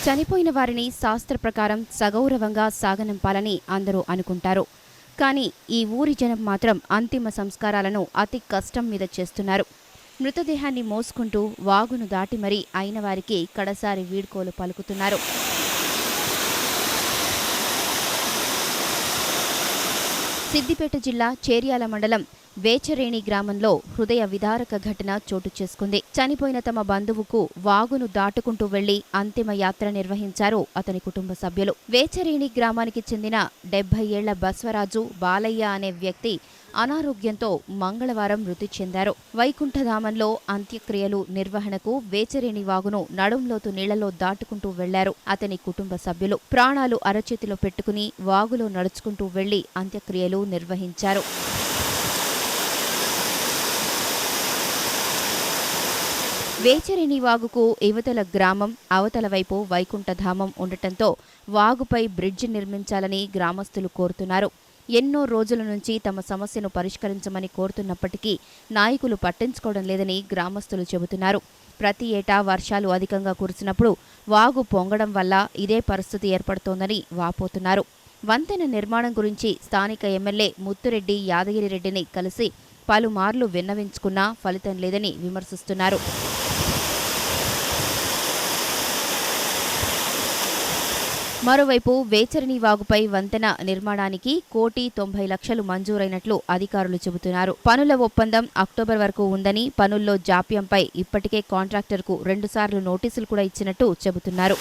చనిపోయిన వారిని శాస్త్ర ప్రకారం సగౌరవంగా సాగనంపాలని అందరూ అనుకుంటారు. కానీ ఈ ఊరి జనం మాత్రం అంతిమ సంస్కారాలను అతి కష్టం మీద చేస్తున్నారు. మృతదేహాన్ని మోసుకుంటూ వాగును దాటి మరీ అయిన వారికి కడసారి వీడ్కోలు పలుకుతున్నారు. సిద్దిపేట జిల్లా చేర్యాల మండలం వేచరేణి గ్రామంలో హృదయ విదారక ఘటన చోటు చేసుకుంది. చనిపోయిన తమ బంధువుకు వాగును దాటుకుంటూ వెళ్లి అంతిమ యాత్ర నిర్వహించారు అతని కుటుంబ సభ్యులు. వేచరేణి గ్రామానికి చెందిన 70 ఏళ్ల బస్వరాజు బాలయ్య అనే వ్యక్తి అనారోగ్యంతో మంగళవారం మృతి చెందారు. వైకుంఠధామంలో అంత్యక్రియలు నిర్వహణకు వేచరేణి వాగును నడుంలోతు నీళ్లలో దాటుకుంటూ వెళ్లారు అతని కుటుంబ సభ్యులు. ప్రాణాలు అరచేతిలో పెట్టుకుని వాగులో నడుచుకుంటూ వెళ్లి అంత్యక్రియలు నిర్వహించారు. వేచరేణి వాగుకు ఇవతల గ్రామం, అవతల వైపు వైకుంఠధామం ఉండటంతో వాగుపై బ్రిడ్జి నిర్మించాలని గ్రామస్తులు కోరుతున్నారు. ఎన్నో రోజుల నుంచి తమ సమస్యను పరిష్కరించమని కోరుతున్నప్పటికీ నాయకులు పట్టించుకోవడం లేదని గ్రామస్తులు చెబుతున్నారు. ప్రతి ఏటా వర్షాలు అధికంగా కురిసినప్పుడు వాగు పొంగడం వల్ల ఇదే పరిస్థితి ఏర్పడుతోందని వాపోతున్నారు. వంతెన నిర్మాణం గురించి స్థానిక ఎమ్మెల్యే ముత్తురెడ్డి యాదగిరిరెడ్డిని కలిసి పలుమార్లు విన్నవించుకున్నా ఫలితం లేదని విమర్శిస్తున్నారు. మరోవైపు వేచరణి వాగుపై వంతెన నిర్మాణానికి 1,90,00,000 మంజూరైనట్లు అధికారులు చెబుతున్నారు. పనుల ఒప్పందం అక్టోబర్ వరకు ఉందని, పనుల్లో జాప్యంపై ఇప్పటికే కాంట్రాక్టర్కు 2 సార్లు నోటీసులు కూడా ఇచ్చినట్టు చెబుతున్నారు.